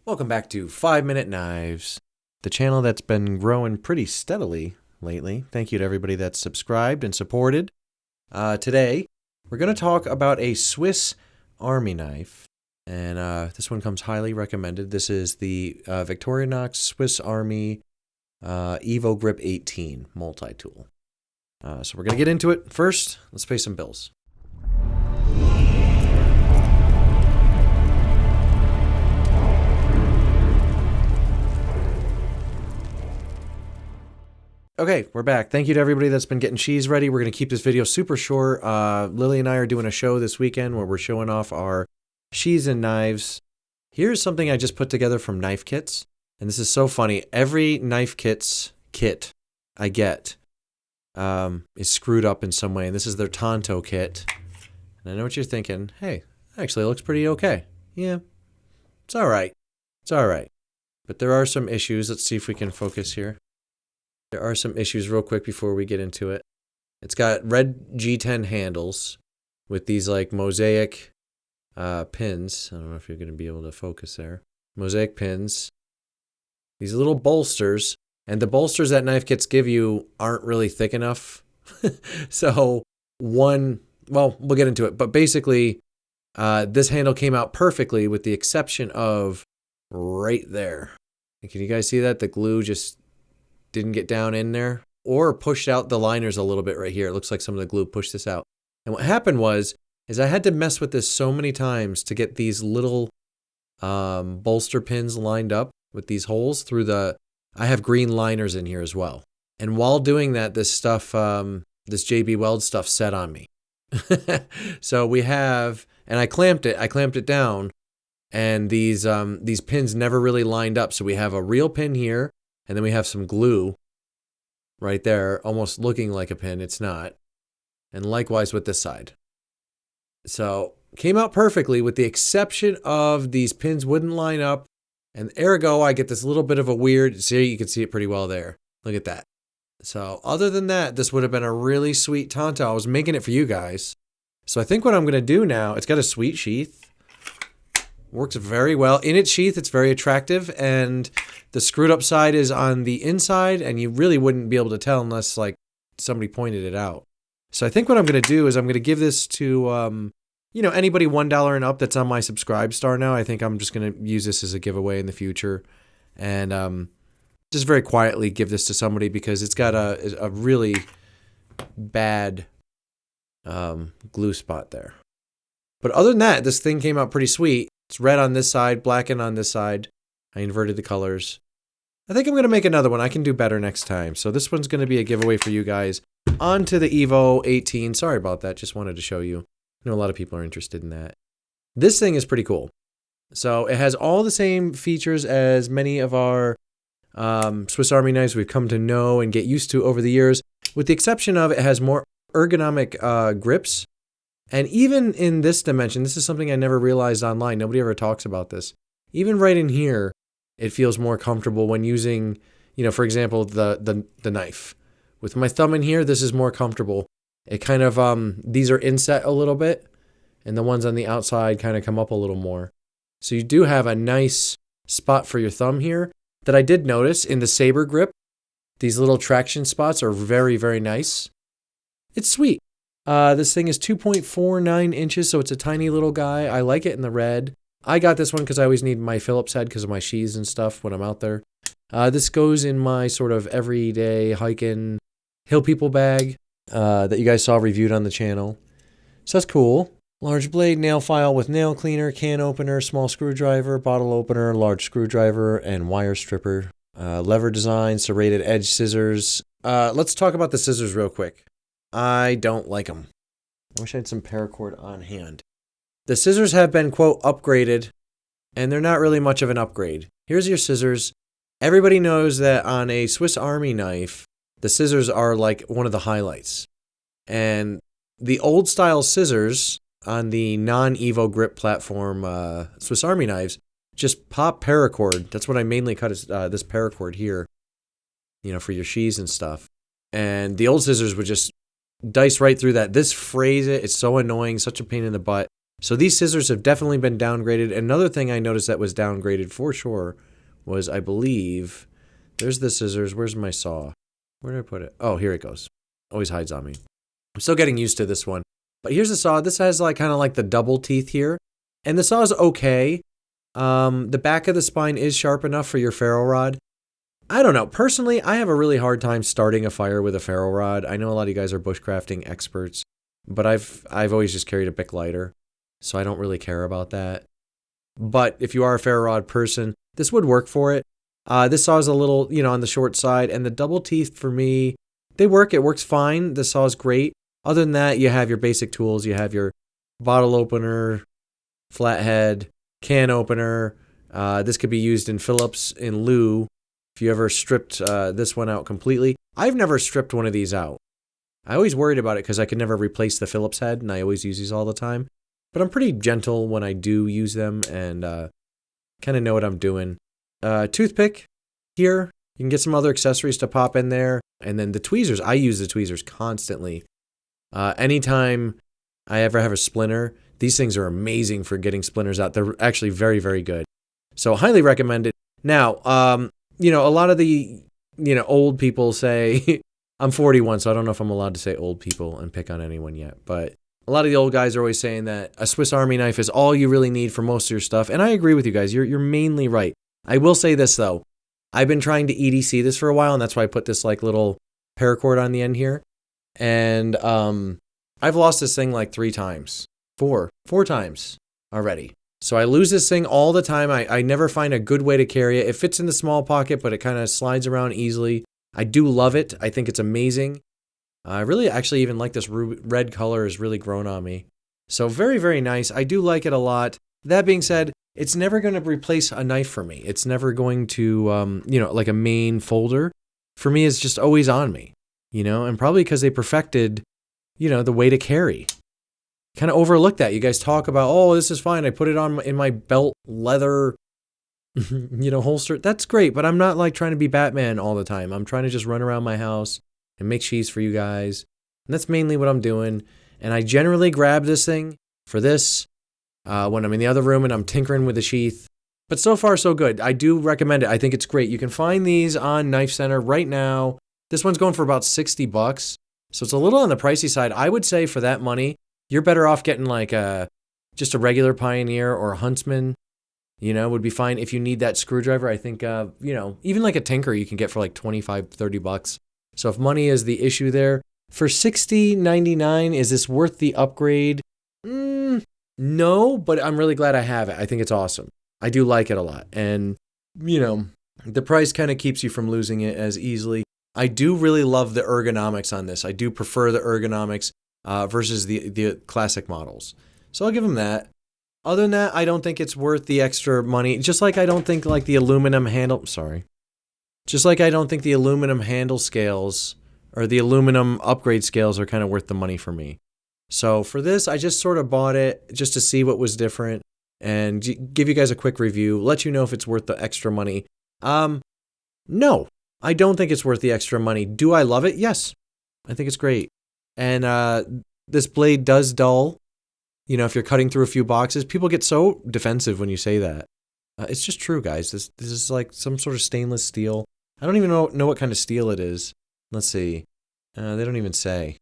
Welcome back to 5-Minute Knives, the channel that's been growing pretty steadily lately. Thank you to everybody that's subscribed and supported. Today, we're going to talk about a Swiss Army knife, and this one comes highly recommended. This is the Victorinox Swiss Army EVO Grip 18 multi-tool. So we're going to get into it. First, let's pay some bills. Okay, we're back. Thank you to everybody that's been getting sheaths ready. We're going to keep this video super short. Lily and I are doing a show this weekend where we're showing off our sheaths and knives. Here's something I just put together from knife kits. And this is so funny. Every knife kit I get is screwed up in some way. And this is their Tanto kit. And I know what you're thinking. Hey, actually it looks pretty okay. Yeah, it's all right. It's all right. But there are some issues. Let's see if we can focus here. There are some issues real quick before we get into it. It's got red G10 handles with these like mosaic pins. I don't know if you're going to be able to focus there. Mosaic pins. These little bolsters. And the bolsters that knife kits give you aren't really thick enough. So well, we'll get into it. But basically, this handle came out perfectly with the exception of right there. And can you guys see that? The glue just didn't get down in there or pushed out the liners a little bit right here. It looks like some of the glue pushed this out. And what happened is I had to mess with this so many times to get these little bolster pins lined up with these holes through I have green liners in here as well. And while doing that, this stuff, this JB Weld stuff set on me. So we have, and I clamped it down, and these pins never really lined up. So we have a real pin here, and then we have some glue right there, almost looking like a pin. It's not. And likewise with this side. So came out perfectly with the exception of these pins wouldn't line up. And ergo, I get this little bit of a weird, see, you can see it pretty well there. Look at that. So other than that, this would have been a really sweet Tanto. I was making it for you guys. So I think what I'm going to do now, it's got a sweet sheath. Works very well. In its sheath, it's very attractive, and the screwed up side is on the inside, and you really wouldn't be able to tell unless like somebody pointed it out. So I think what I'm going to do is I'm going to give this to anybody $1 and up that's on my subscribe star now. I think I'm just going to use this as a giveaway in the future, and just very quietly give this to somebody because it's got a really bad glue spot there. But other than that, this thing came out pretty sweet. It's red on this side, blackened on this side. I inverted the colors. I think I'm going to make another one. I can do better next time. So this one's going to be a giveaway for you guys. On to the EVO 18. Sorry about that. Just wanted to show you. I know a lot of people are interested in that. This thing is pretty cool. So it has all the same features as many of our Swiss Army knives we've come to know and get used to over the years, with the exception of it has more ergonomic grips. And even in this dimension, this is something I never realized online. Nobody ever talks about this. Even right in here, it feels more comfortable when using, for example, the knife. With my thumb in here, this is more comfortable. It kind of, these are inset a little bit, and the ones on the outside kind of come up a little more. So you do have a nice spot for your thumb here that I did notice in the Saber grip. These little traction spots are very, very nice. It's sweet. This thing is 2.49 inches, so it's a tiny little guy. I like it in the red. I got this one because I always need my Phillips head because of my sheaths and stuff when I'm out there. This goes in my sort of everyday hiking hill people bag that you guys saw reviewed on the channel. So that's cool. Large blade, nail file with nail cleaner, can opener, small screwdriver, bottle opener, large screwdriver, and wire stripper. Lever design, serrated edge scissors. Let's talk about the scissors real quick. I don't like them. I wish I had some paracord on hand. The scissors have been, quote, upgraded, and they're not really much of an upgrade. Here's your scissors. Everybody knows that on a Swiss Army knife, the scissors are like one of the highlights. And the old style scissors on the non-EVO grip platform Swiss Army knives just pop paracord. That's what I mainly cut is this paracord here, for your sheaths and stuff. And the old scissors would just dice right through that. This frays it. It's so annoying, such a pain in the butt. So these scissors have definitely been downgraded. Another thing I noticed that was downgraded for sure was, I believe, there's the scissors. Where's my saw? Where did I put it? Oh, here it goes. Always hides on me. I'm still getting used to this one. But here's the saw. This has like kind of like the double teeth here. And the saw is okay. The back of the spine is sharp enough for your ferro rod. I don't know. Personally, I have a really hard time starting a fire with a ferro rod. I know a lot of you guys are bushcrafting experts, but I've always just carried a Bic lighter, so I don't really care about that. But if you are a ferro rod person, this would work for it. This saw is a little, on the short side, and the double teeth for me, they work. It works fine. The saw is great. Other than that, you have your basic tools. You have your bottle opener, flathead, can opener. This could be used in Phillips in lieu. If you ever stripped this one out completely. I've never stripped one of these out. I always worried about it because I could never replace the Phillips head, and I always use these all the time. But I'm pretty gentle when I do use them, and kind of know what I'm doing. Toothpick here. You can get some other accessories to pop in there. And then the tweezers. I use the tweezers constantly. Anytime I ever have a splinter, these things are amazing for getting splinters out. They're actually very, very good. So highly recommend it. Now, a lot of the, old people say, I'm 41, so I don't know if I'm allowed to say old people and pick on anyone yet. But a lot of the old guys are always saying that a Swiss Army knife is all you really need for most of your stuff. And I agree with you guys. You're mainly right. I will say this, though. I've been trying to EDC this for a while, and that's why I put this like little paracord on the end here. And I've lost this thing like 3 times. 4 times already. So I lose this thing all the time. I never find a good way to carry it. It fits in the small pocket, but it kind of slides around easily. I do love it. I think it's amazing. I really actually even like this red color has really grown on me. So very, very nice. I do like it a lot. That being said, it's never going to replace a knife for me. It's never going to, like a main folder. For me, it's just always on me, and probably because they perfected, the way to carry. Kind of overlook that. You guys talk about, oh, this is fine. I put it on in my belt leather, holster. That's great, but I'm not like trying to be Batman all the time. I'm trying to just run around my house and make sheaths for you guys. And that's mainly what I'm doing. And I generally grab this thing for this when I'm in the other room and I'm tinkering with the sheath. But so far, so good. I do recommend it. I think it's great. You can find these on Knife Center right now. This one's going for about $60. So it's a little on the pricey side. I would say for that money, you're better off getting like just a regular Pioneer or a Huntsman, would be fine. If you need that screwdriver, I think, even like a Tinker you can get for like $25, $30. So if money is the issue there, for $60.99, is this worth the upgrade? No, but I'm really glad I have it. I think it's awesome. I do like it a lot. And, the price kind of keeps you from losing it as easily. I do really love the ergonomics on this. I do prefer the ergonomics versus the classic models. So I'll give them that. Other than that, I don't think it's worth the extra money. Just like I don't think like the aluminum handle, Just like I don't think the aluminum handle scales or the aluminum upgrade scales are kind of worth the money for me. So for this, I just sort of bought it just to see what was different and give you guys a quick review, let you know if it's worth the extra money. No, I don't think it's worth the extra money. Do I love it? Yes. I think it's great. And this blade does dull. If you're cutting through a few boxes, people get so defensive when you say that. It's just true, guys. This is like some sort of stainless steel. I don't even know what kind of steel it is. Let's see. They don't even say.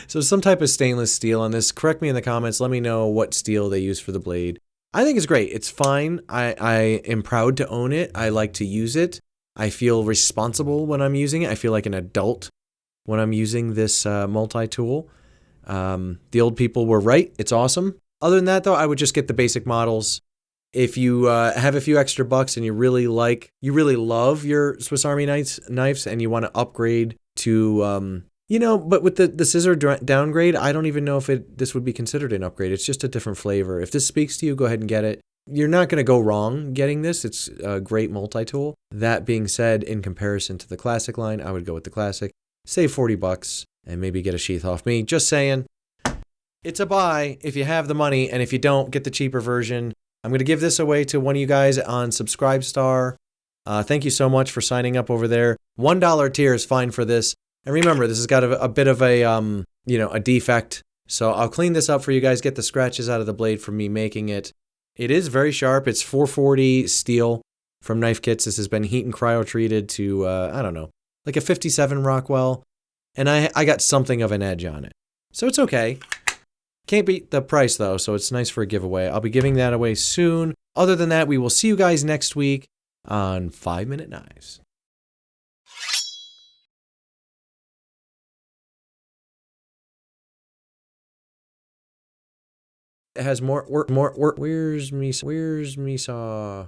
So some type of stainless steel on this. Correct me in the comments. Let me know what steel they use for the blade. I think it's great. It's fine. I am proud to own it. I like to use it. I feel responsible when I'm using it. I feel like an adult when I'm using this multi-tool. The old people were right. It's awesome. Other than that, though, I would just get the basic models. If you have a few extra bucks and you really love your Swiss Army knives and you want to upgrade to, but with the scissor downgrade, I don't even know if this would be considered an upgrade. It's just a different flavor. If this speaks to you, go ahead and get it. You're not going to go wrong getting this. It's a great multi-tool. That being said, in comparison to the classic line, I would go with the classic. Save $40 and maybe get a sheath off me. Just saying. It's a buy if you have the money, and if you don't, get the cheaper version. I'm going to give this away to one of you guys on Subscribestar. Thank you so much for signing up over there. $1 tier is fine for this. And remember, this has got a bit of a defect So I'll clean this up for you guys, get the scratches out of the blade from me making it. It is very sharp. It's 440 steel from Knife Kits. This has been heat and cryo treated to, I don't know, like a 57 Rockwell. And I got something of an edge on it. So it's okay. Can't beat the price though, so it's nice for a giveaway. I'll be giving that away soon. Other than that, we will see you guys next week on 5-Minute Knives. It has more work. Where's me saw?